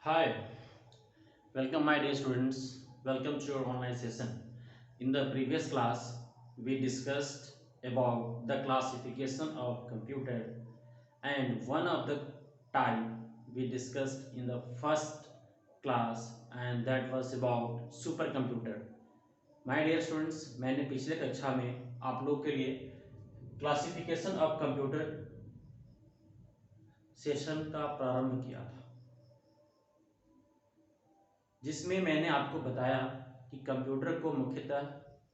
Hi, welcome my dear students. Welcome to your online session. In the previous class, we discussed about the classification of computer and one of the type we discussed in the first class and that was about supercomputer. My dear students, मैंने पिछले कक्षा में आप लोग के लिए classification of computer session का प्रारंभ किया था जिसमें मैंने आपको बताया कि कंप्यूटर को मुख्यतः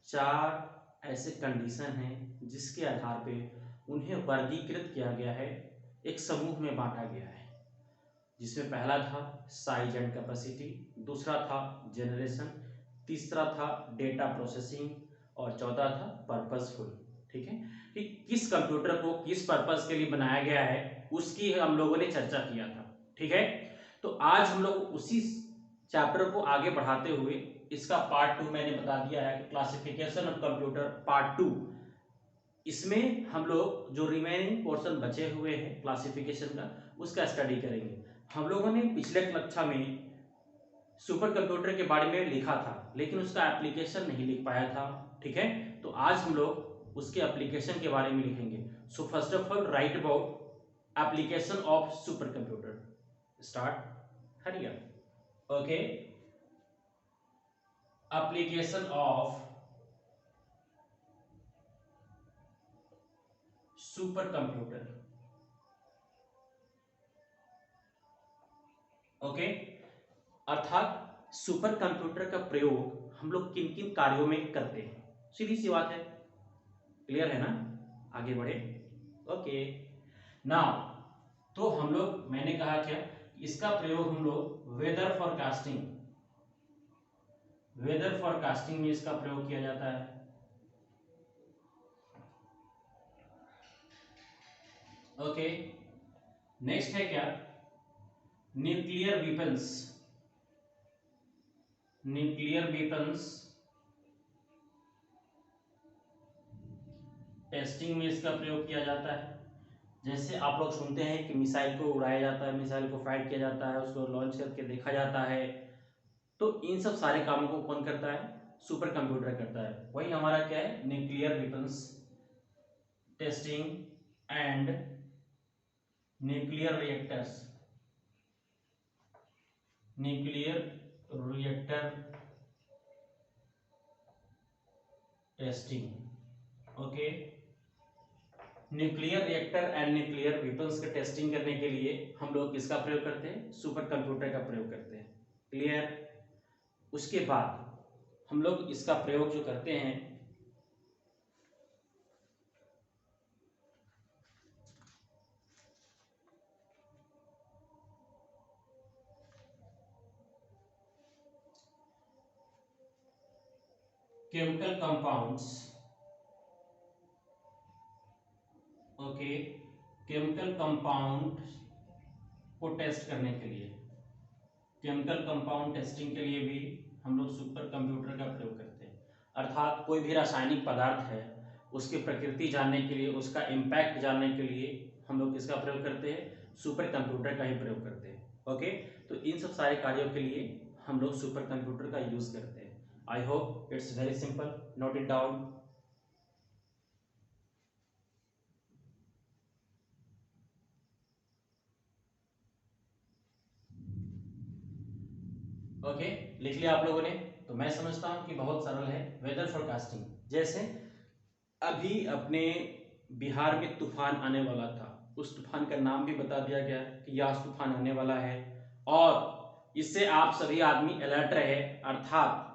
चार ऐसे कंडीशन हैं जिसके आधार पे उन्हें वर्गीकृत किया गया है, एक समूह में बांटा गया है, जिसमें पहला था साइज एंड कैपेसिटी, दूसरा था जनरेशन, तीसरा था डेटा प्रोसेसिंग और चौथा था पर्पसफुल। ठीक है, कि किस कंप्यूटर को किस पर्पस के लिए बनाया गया है उसकी हम लोगों ने चर्चा किया था। ठीक है, तो आज हम लोग उसी चैप्टर को आगे बढ़ाते हुए इसका पार्ट 2 मैंने बता दिया है, क्लासिफिकेशन ऑफ कंप्यूटर पार्ट 2। इसमें हम लोग जो रिमेनिंग पोर्शन बचे हुए हैं क्लासिफिकेशन का उसका स्टडी करेंगे। हम लोगों ने पिछले कक्षा में सुपर कंप्यूटर के बारे में लिखा था लेकिन उसका एप्लीकेशन नहीं लिख पाया था। ठीक है, तो आज हम लोग उसके एप्लीकेशन के बारे में लिखेंगे। So first of all write about application of super computer. Start. हरिया। Okay, application of supercomputer। Okay, अर्थात सुपर कंप्यूटर का प्रयोग हम लोग किन किन कार्यों में करते हैं, सीधी सी बात है। क्लियर है ना? आगे बढ़े। ओके, नाउ तो हम लोग, मैंने कहा क्या, इसका प्रयोग हम लोग वेदर फॉरकास्टिंग में इसका प्रयोग किया जाता है। ओके, नेक्स्ट है क्या, न्यूक्लियर वेपन्स टेस्टिंग में इसका प्रयोग किया जाता है। जैसे आप लोग सुनते हैं कि मिसाइल को उड़ाया जाता है, मिसाइल को फायर किया जाता है, उसको लॉन्च करके देखा जाता है, तो इन सब सारे कामों को कौन करता है? सुपर कंप्यूटर करता है। वही हमारा क्या है, nuclear weapons testing and nuclear reactor testing. Okay, nuclear reactor and nuclear weapons के टेस्टिंग करने के लिए हम लोग किसका प्रयोग करते हैं? सुपर कंप्यूटर का प्रयोग करते हैं। क्लियर? उसके बाद हम लोग इसका प्रयोग जो करते हैं, chemical compounds. Okay, chemical compound को टेस्ट करने के लिए, केमिकल कंपाउंड टेस्टिंग के लिए भी हम लोग सुपर कंप्यूटर का प्रयोग करते हैं। अर्थात कोई भी रासायनिक पदार्थ है उसकी प्रकृति जानने के लिए, उसका इम्पैक्ट जानने के लिए हम लोग किसका प्रयोग करते हैं? सुपर कंप्यूटर का ही प्रयोग करते हैं। ओके, तो इन सब सारे कार्यों के लिए हम लोग सुपर कंप्यूटर का यूज करते हैं। I hope it's very simple, note it down. Okay, लिख लिया आप लोगों ने? तो मैं समझता हूं कि बहुत सरल है। वेदर फोरकास्टिंग, जैसे अभी अपने बिहार में तूफान आने वाला था, उस तूफान का नाम भी बता दिया गया कि यास तूफान आने वाला है, और इससे आप सभी आदमी अलर्ट रहे, अर्थात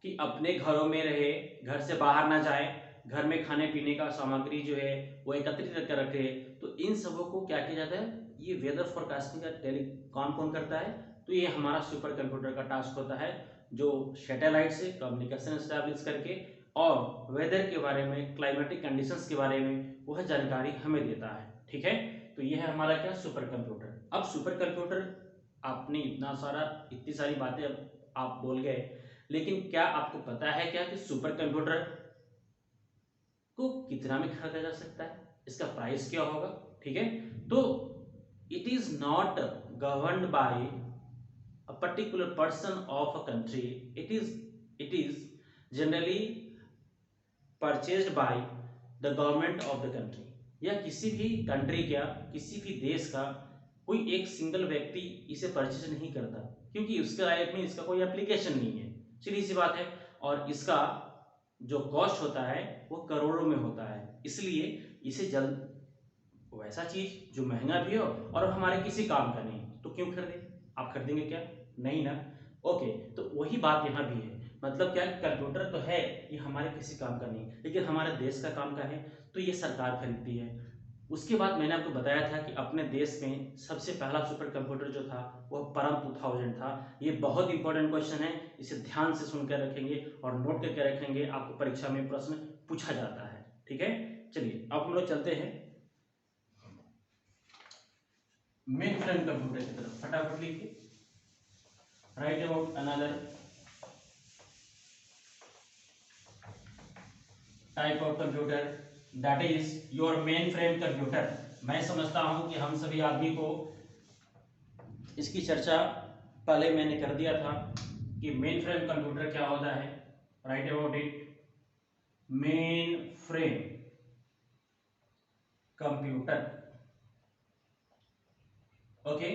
कि अपने घरों में रहे, घर से बाहर ना जाए, घर में खाने पीने का सामग्री जो है वो एकत्रित कर रखे। तो इन सबों को क्या किया जाता है? ये वेदर फोरकास्टिंग का टेलीकॉम कौन करता है? तो ये हमारा सुपर कंप्यूटर का टास्क होता है, जो सैटेलाइट से कम्युनिकेशन एस्टैब्लिश करके और वेदर के बारे में, क्लाइमेटिक कंडीशंस के बारे में वह जानकारी हमें देता है। ठीक है, तो यह है हमारा क्या, सुपर कंप्यूटर। अब सुपर कंप्यूटर, आपने इतनी सारी बातें आप बोल गए, लेकिन क्या आपको पता है क्या कि सुपर कंप्यूटर को कितना में खरीदा जा सकता है, इसका प्राइस क्या होगा? ठीक है, तो it is not governed bye a particular person of a country, it is generally purchased by the government of the country। या किसी भी कंट्री का, किसी भी देश का कोई एक सिंगल व्यक्ति इसे परचेज नहीं करता, क्योंकि उसके लाइफ में इसका कोई एप्लीकेशन नहीं है, सीधी सी बात है। और इसका जो कॉस्ट होता है वो करोड़ों में होता है, इसलिए इसे जल्द वैसा चीज जो महंगा भी हो और हमारे किसी काम का नहीं, तो क्यों खरीदे? आप खरीदेंगे क्या? नहीं ना। ओके, तो वही बात यहाँ भी है। मतलब क्या, कंप्यूटर तो है, ये हमारे किसी काम का नहीं, लेकिन हमारे देश का काम का है, तो ये सरकार खरीदती है। उसके बाद मैंने आपको बताया था कि अपने देश में सबसे पहला सुपर कंप्यूटर जो था वह परम 2000 था। ये बहुत इंपॉर्टेंट क्वेश्चन है, इसे ध्यान से सुनकर रखेंगे और नोट करके रखेंगे, आपको परीक्षा में प्रश्न पूछा जाता है। ठीक है, चलिए अब हम लोग चलते हैं मेन फ्रेम कंप्यूटर की तरफ। फटाफट लिखिए, right about another type of computer that is your main frame computer. मैं समझता हूं कि हम सभी आदमी को इसकी चर्चा पहले मैंने कर दिया था कि मेन फ्रेम कंप्यूटर क्या होता है। Right about it, main frame computer. Okay,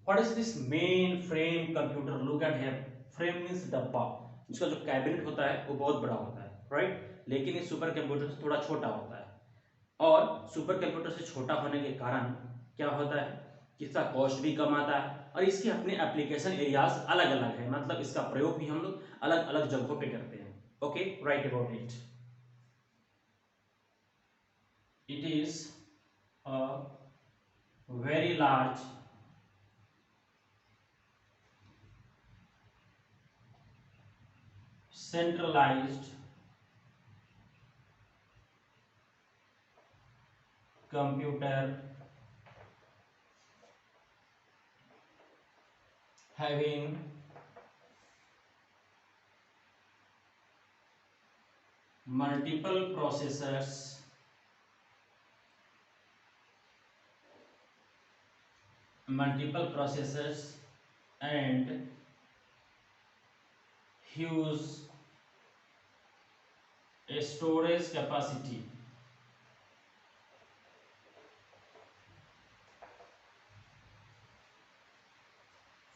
what is this main frame computer? Look at here, frame means डब्बा, जिसका जो कैबिनेट होता है वो बहुत बड़ा होता है, राइट? लेकिन ये सुपर कंप्यूटर से थोड़ा छोटा होता है, और सुपर कंप्यूटर से छोटा होने के कारण क्या होता है कि इसका कॉस्ट भी कम आता है, और इसके अपने एप्लीकेशन एरियाज अलग अलग है, मतलब इसका प्रयोग भी हम लोग अलग अलग जगहों पे करते हैं। Okay, right about it, it is a very large centralized computer having multiple processors and huge storage capacity।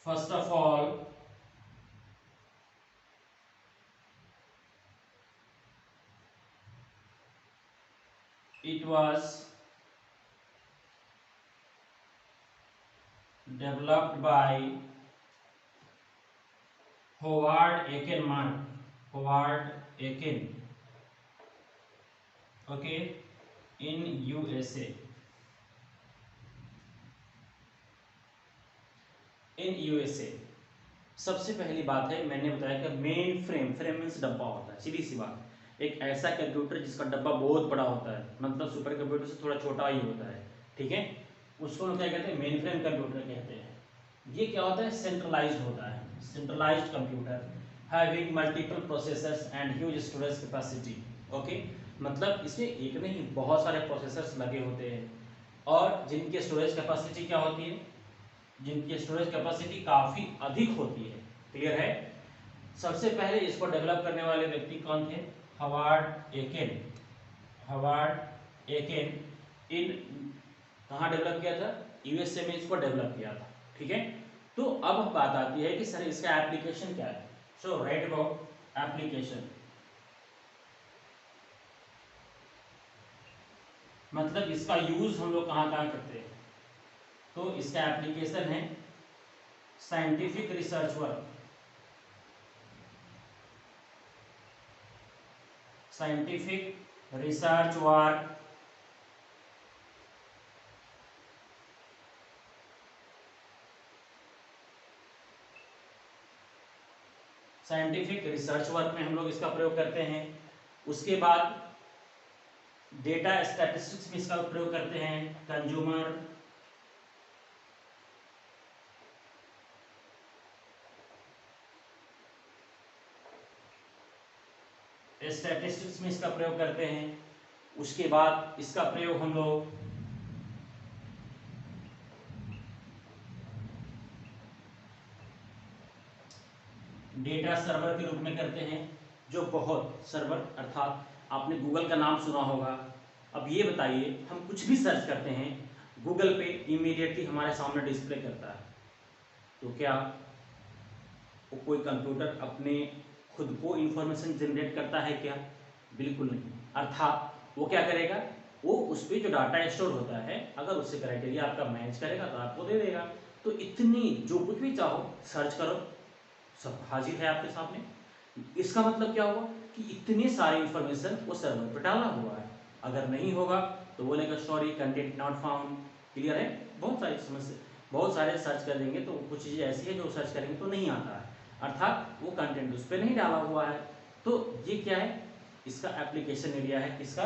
First of all, it was developed by Howard Aiken, okay, in USA। सबसे पहली बात है, मैंने बताया कि मेन फ्रेम मीन्स डब्बा होता है, सीधी सी बात, एक ऐसा कंप्यूटर जिसका डब्बा बहुत बड़ा होता है, मतलब सुपर कंप्यूटर से थोड़ा छोटा ही होता है, ठीक है, उसको हम क्या कहते हैं? मेन फ्रेम कंप्यूटर कहते हैं। ये क्या होता है? सेंट्रलाइज्ड होता है, centralised computer having multiple processors and huge storage capacity. Okay, मतलब इसमें एक नहीं बहुत सारे प्रोसेसर्स लगे होते हैं, और जिनकी स्टोरेज कैपेसिटी क्या होती है? जिनकी स्टोरेज कैपेसिटी काफी अधिक होती है। क्लियर है? सबसे पहले इसको डेवलप करने वाले व्यक्ति कौन थे? हवार्ड एकेन इन कहाँ डेवलप किया था? यूएसए में इसको डेवलप किया था। ठीक है, तो अब बात आती है कि सर इसका एप्लीकेशन क्या है। सो राइट अबाउट एप्लीकेशन, मतलब इसका यूज हम लोग कहाँ कहाँ करते हैं, तो इसका एप्लीकेशन है scientific research work, scientific research work, scientific research work में हम लोग इसका प्रयोग करते हैं। उसके बाद डेटा स्टैटिस्टिक्स में इसका प्रयोग करते हैं, कंज्यूमर स्टैटिस्टिक्स में इसका प्रयोग करते हैं। उसके बाद इसका प्रयोग हम लोग डेटा सर्वर के रूप में करते हैं, जो बहुत सर्वर अर्थात आपने गूगल का नाम सुना होगा। अब ये बताइए, हम कुछ भी सर्च करते हैं गूगल पे इमीडिएटली हमारे सामने डिस्प्ले करता है, तो क्या वो कोई कंप्यूटर अपने खुद को इंफॉर्मेशन जनरेट करता है क्या? बिल्कुल नहीं। अर्थात वो क्या करेगा, वो उस पर जो डाटा स्टोर होता है, अगर उससे क्राइटेरिया आपका मैच करेगा तो आपको दे देगा। तो इतनी जो कुछ भी चाहो सर्च करो, सब हाजिर है आपके सामने। इसका मतलब क्या हुआ कि इतनी सारी इंफॉर्मेशन वो सर्वर पर डाला हुआ है। अगर नहीं होगा तो बोलेगा sorry content not found. Clear है? बहुत सारी समस्या, बहुत सारे सर्च कर देंगे तो कुछ चीज़ें ऐसी है जो सर्च करेंगे तो नहीं आता है, अर्थात वो कंटेंट उस पर नहीं डाला हुआ है। तो ये क्या है, इसका एप्लीकेशन एरिया है, इसका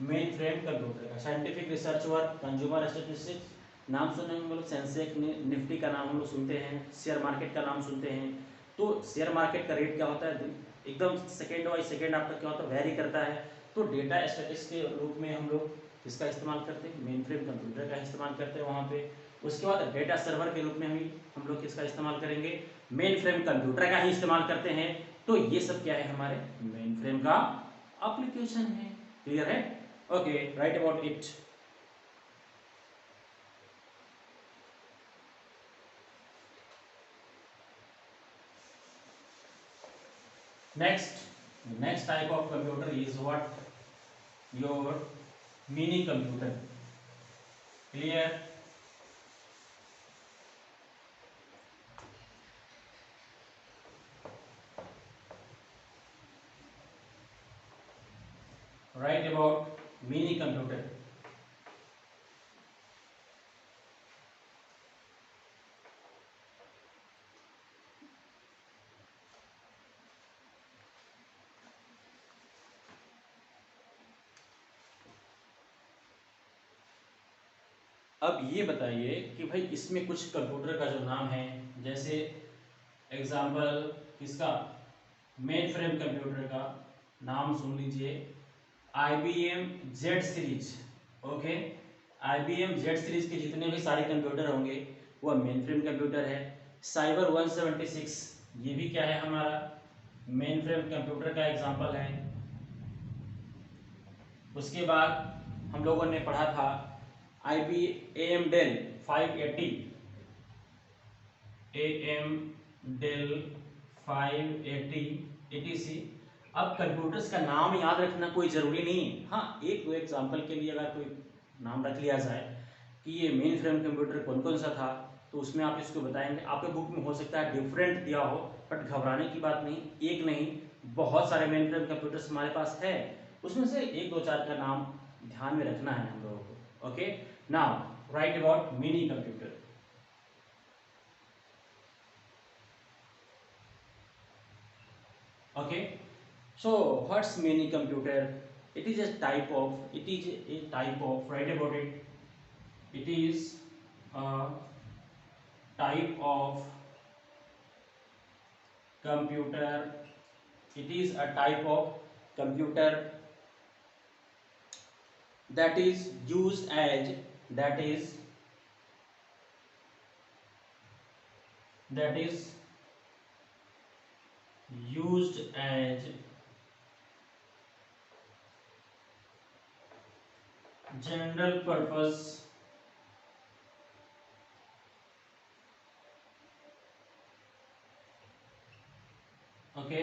मेन फ्रेम कंप्यूटर का। Scientific research work, consumer statistics, नाम सुने हम लोग, सेंसेक्स निफ्टी का नाम हम लोग सुनते हैं, शेयर मार्केट का नाम सुनते हैं। तो शेयर मार्केट का रेट क्या होता है, एकदम सेकेंड बाई सेकेंड आपका क्या होता है, वेरी करता है। तो डेटा स्टैटिस्टिक्स के रूप में हम लोग इसका इस्तेमाल करते हैं, मेन फ्रेम कंप्यूटर का इस्तेमाल करते हैं वहाँ पे। उसके बाद डेटा सर्वर के रूप में हम लोग किसका इस्तेमाल करेंगे, मेन फ्रेम कंप्यूटर का ही इस्तेमाल करते हैं। तो ये सब क्या है, हमारे मेन फ्रेम का एप्लीकेशन है। क्लियर है? Okay, right about it. next type of computer is what, your mini computer. Clear? Write about mini computer. अब ये बताइए कि भाई इसमें कुछ कंप्यूटर का जो नाम है, जैसे एग्जाम्पल किसका, मेन फ्रेम कंप्यूटर का नाम सुन लीजिए, IBM Z series. Okay, IBM Z series के जितने भी सारे कंप्यूटर होंगे वह मेन फ्रेम कंप्यूटर है। साइबर 176 ये भी क्या है, हमारा मेन फ्रेम कंप्यूटर का एग्जाम्पल है। उसके बाद हम लोगों ने पढ़ा था IBM Dell 580, AM Dell 580 ATC। अब कंप्यूटर्स का नाम याद रखना कोई ज़रूरी नहीं है, हाँ एक दो एग्जाम्पल के लिए अगर कोई नाम रख लिया जाए कि ये मेन फ्रेम कंप्यूटर कौन कौन सा था, तो उसमें आप इसको बताएंगे। आपके बुक में हो सकता है डिफरेंट दिया हो, बट घबराने की बात नहीं, एक नहीं बहुत सारे मेन फ्रेम कंप्यूटर्स हमारे पास है, उसमें से एक दो चार का नाम ध्यान में रखना है हम लोगों को। Okay, now right about mini computer. Okay, so what's mini computer? It is a type of, write about it. It is a type of computer. It is a type of computer that is used as, that is used as general purpose okay,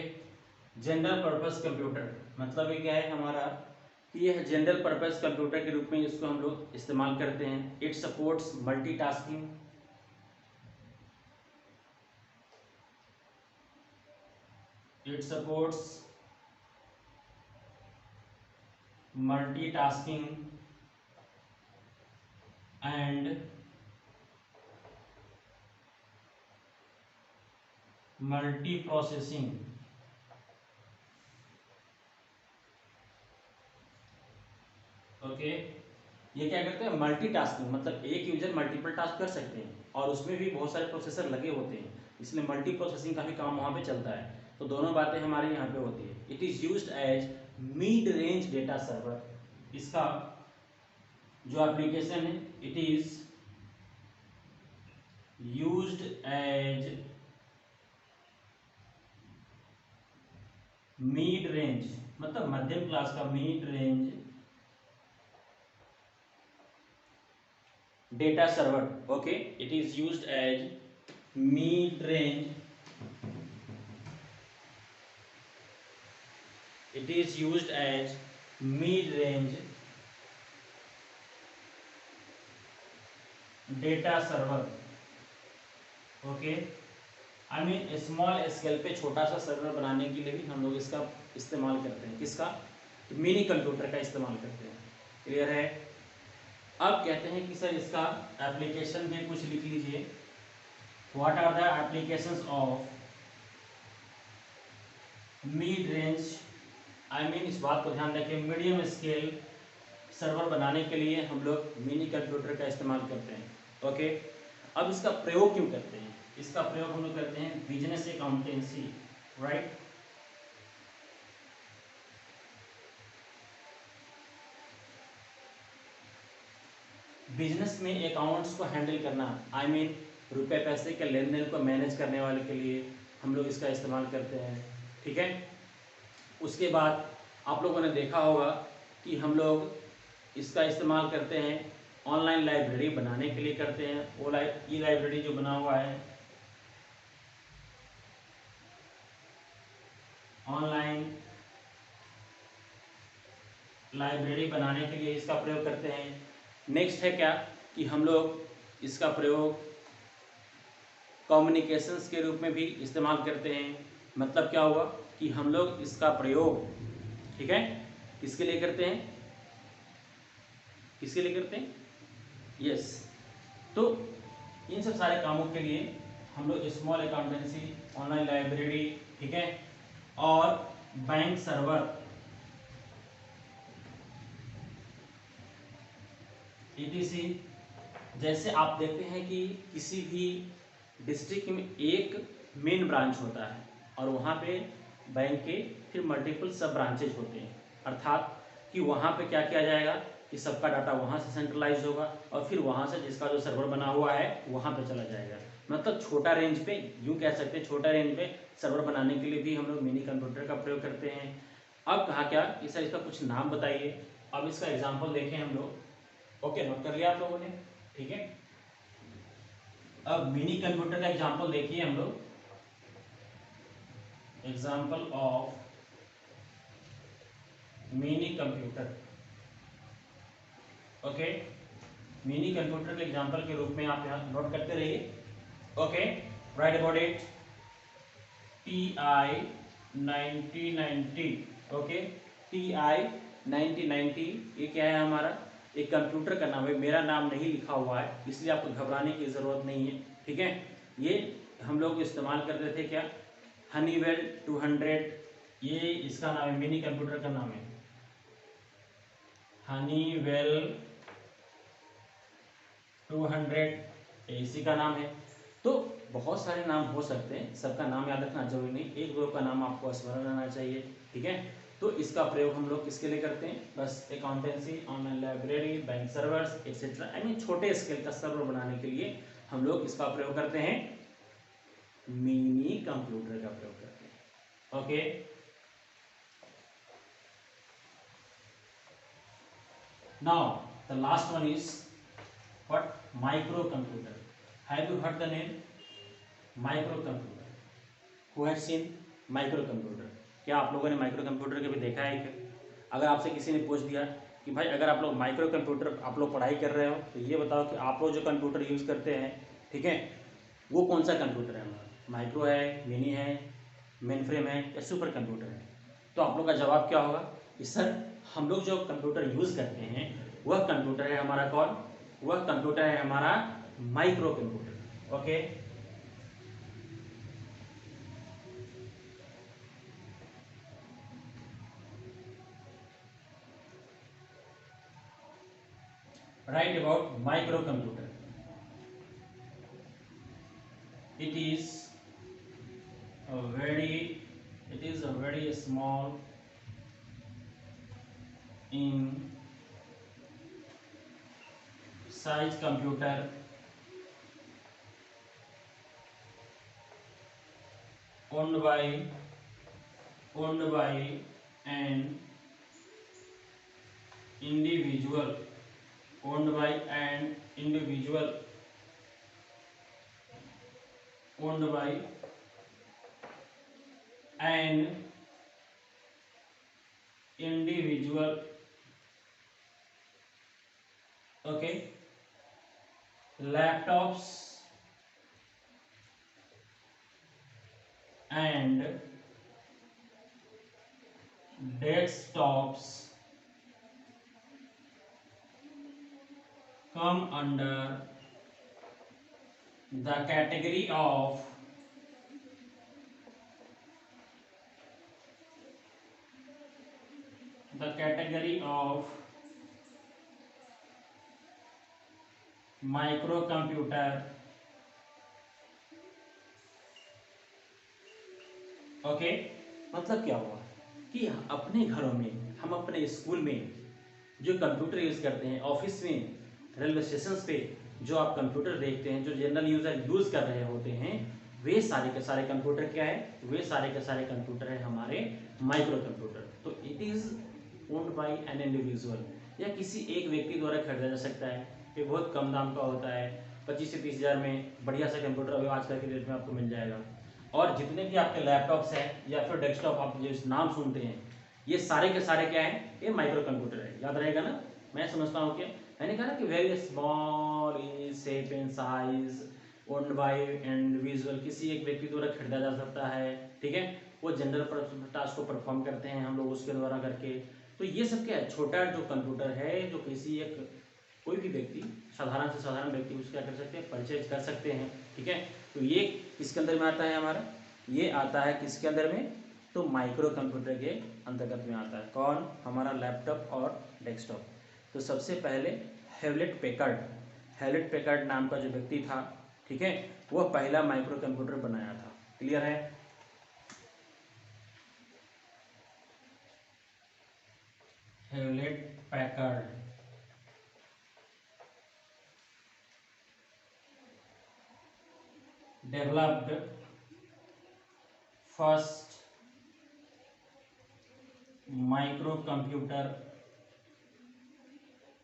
general purpose computer मतलब ये क्या है हमारा कि यह general purpose computer के रूप में इसको हम लोग इस्तेमाल करते हैं। It supports multitasking, it supports multitasking and multi processing. Okay, ये क्या करते हैं, मल्टीटास्किंग मतलब एक यूजर मल्टीपल टास्क कर सकते हैं और उसमें भी बहुत सारे प्रोसेसर लगे होते हैं, इसलिए मल्टी प्रोसेसिंग का भी काम वहाँ पे चलता है। तो दोनों बातें हमारे यहाँ पे होती है। It is used as mid range data server, इसका जो एप्लीकेशन है, it is used as mid range मतलब मध्यम क्लास का, mid range data server. Okay, it is used as mid range, it is used as mid range data server। Okay, I mean small scale पे छोटा सा server बनाने के लिए भी हम लोग इसका इस्तेमाल करते हैं। किसका? मिनी कंप्यूटर का इस्तेमाल करते हैं। क्लियर है? अब कहते हैं कि सर इसका एप्लीकेशन में कुछ लिख लीजिए। What are the applications of mid range, I mean इस बात को ध्यान रखें, मीडियम स्केल सर्वर बनाने के लिए हम लोग मिनी कंप्यूटर का इस्तेमाल करते हैं। ओके, अब इसका प्रयोग क्यों करते हैं? इसका प्रयोग हम लोग करते हैं बिजनेस अकाउंटेंसी, राइट। बिजनेस में अकाउंट्स को हैंडल करना, आई मीन रुपए पैसे के लेन देन को मैनेज करने वाले के लिए हम लोग इसका इस्तेमाल करते हैं। ठीक है, उसके बाद आप लोगों ने देखा होगा कि हम लोग इसका इस्तेमाल करते हैं ऑनलाइन लाइब्रेरी बनाने के लिए करते हैं। वो ई लाइब्रेरी जो बना हुआ है, ऑनलाइन लाइब्रेरी बनाने के लिए इसका प्रयोग करते हैं। नेक्स्ट है क्या कि हम लोग इसका प्रयोग कम्युनिकेशंस के रूप में भी इस्तेमाल करते हैं। मतलब क्या हुआ कि हम लोग इसका प्रयोग, ठीक है, किसके लिए करते हैं? किसके लिए करते हैं? यस, तो इन सब सारे कामों के लिए हम लोग स्मॉल अकाउंटेंसी, ऑनलाइन लाइब्रेरी, ठीक है, और बैंक सर्वर, ईटीसी। जैसे आप देखते हैं कि किसी भी डिस्ट्रिक्ट में एक मेन ब्रांच होता है और वहाँ पे बैंक के फिर मल्टीपल सब ब्रांचेज होते हैं, अर्थात कि वहाँ पे क्या किया जाएगा कि सबका डाटा वहाँ से सेंट्रलाइज होगा और फिर वहाँ से जिसका जो सर्वर बना हुआ है वहाँ पे चला जाएगा। मतलब छोटा रेंज पे, यूँ कह सकते हैं छोटा रेंज पे सर्वर बनाने के लिए भी हम लोग मिनी कंप्यूटर का प्रयोग करते हैं। अब कहा क्या कि सर इसका कुछ नाम बताइए। अब इसका एग्जाम्पल देखें हम लोग। ओके, नोट कर लिया आप लोगों ने? ठीक है, अब मिनी कंप्यूटर का एग्जाम्पल देखिए हम लोग। Example of mini computer. Okay, mini computer के एग्जाम्पल के रूप में आप यहाँ नोट करते रहिए। Okay, right about it, TI 9090। Okay, TI 9090 ये क्या है? हमारा एक कंप्यूटर का नाम है। मेरा नाम नहीं लिखा हुआ है इसलिए आपको घबराने की ज़रूरत नहीं है। ठीक है, ये हम लोग इस्तेमाल करते थे क्या? हनीवेल 200, ये इसका नाम है, मिनी कंप्यूटर का नाम है हनीवेल 200, इसी का नाम है। तो बहुत सारे नाम हो सकते हैं, सबका नाम याद रखना जरूरी नहीं, एक दो का नाम आपको स्मरण रहना चाहिए। ठीक है, तो इसका प्रयोग हम लोग किसके लिए करते हैं? बस accountancy, online library, bank servers etcetera, I mean छोटे स्केल का सर्वर बनाने के लिए हम लोग इसका प्रयोग करते हैं, मिनी कंप्यूटर का प्रयोग करते हैं। Okay, now the last one is what? Micro computer. Have you heard the name micro computer? Who has seen micro computer? क्या आप लोगों ने माइक्रो कंप्यूटर कभी देखा है क्या? अगर आपसे किसी ने पूछ दिया कि भाई अगर आप लोग माइक्रो कंप्यूटर आप लोग पढ़ाई कर रहे हो तो ये बताओ कि आप लोग जो कंप्यूटर यूज़ करते हैं, ठीक है, वो कौन सा कंप्यूटर है हमारा? माइक्रो है, मिनी है, मेन फ्रेम है या सुपर कंप्यूटर है? तो आप लोग का जवाब क्या होगा कि सर हम लोग जो कंप्यूटर यूज़ करते हैं वह कंप्यूटर है हमारा कौन? वह कंप्यूटर है हमारा micro computer. Okay, write about microcomputer. It is a very small in size computer owned by owned by an individual, owned by an individual, owned by an individual. Okay, laptops and desktops come under the category of microcomputer. Okay, मतलब क्या हुआ कि अपने घरों में, हम अपने school में जो कंप्यूटर यूज़ करते हैं, ऑफिस में, रेलवे स्टेशन पे जो आप कंप्यूटर देखते हैं, जो जनरल यूज़र यूज़ कर रहे होते हैं, वे सारे के सारे कंप्यूटर क्या है, वे सारे के सारे कंप्यूटर है हमारे माइक्रो कंप्यूटर। तो it is owned by an individual, या किसी एक व्यक्ति द्वारा खरीदा जा सकता है। ये बहुत कम दाम का होता है, 25 से 30 हज़ार में बढ़िया सा कंप्यूटर अभी आजकल के डेट में आपको मिल जाएगा। और जितने भी आपके लैपटॉप्स हैं या फिर डेस्कटॉप आप जो नाम सुनते हैं, ये सारे के सारे क्या हैं, ये माइक्रो कंप्यूटर है। याद रहेगा ना, मैं समझता हूँ कि मैंने कहा ना कि very small in shape and size, owned by individual, किसी एक व्यक्ति द्वारा खरीदा जा सकता है। ठीक है, वो जनरल टास्क को परफॉर्म करते हैं हम लोग उसके द्वारा करके। तो ये सब क्या है, छोटा जो कंप्यूटर है, जो किसी एक कोई भी व्यक्ति, साधारण से साधारण व्यक्ति उसको क्या कर सकते हैं, परचेज कर सकते हैं। ठीक है, तो ये किसके अंदर में आता है हमारा, ये आता है किसके अंदर में, तो माइक्रो कंप्यूटर के अंतर्गत में आता है। कौन, हमारा लैपटॉप और डेस्कटॉप। तो सबसे पहले हेवलेट पैकर्ड नाम का जो व्यक्ति था, ठीक है, वह पहला माइक्रो कंप्यूटर बनाया था। क्लियर है। Hewlett Packard developed first microcomputer।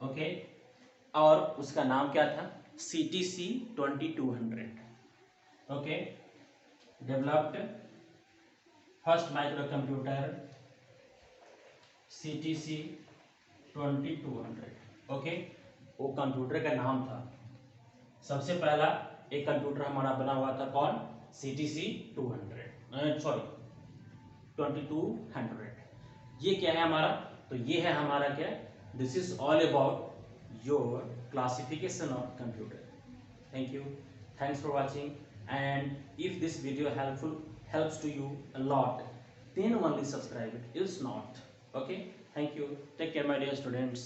Okay, और उसका नाम क्या था, CTC 2200। Okay, developed first microcomputer CTC 2200। Okay, वो कंप्यूटर का नाम था। सबसे पहला एक कंप्यूटर हमारा बना हुआ था, कौन, CTC 200, सॉरी 2200। ये क्या है हमारा, तो ये है हमारा क्या, this is all about your classification of computer. Thank you, thanks for watching, and if this video helps to you a lot, then only subscribe it, if not, okay, thank you, take care my dear students।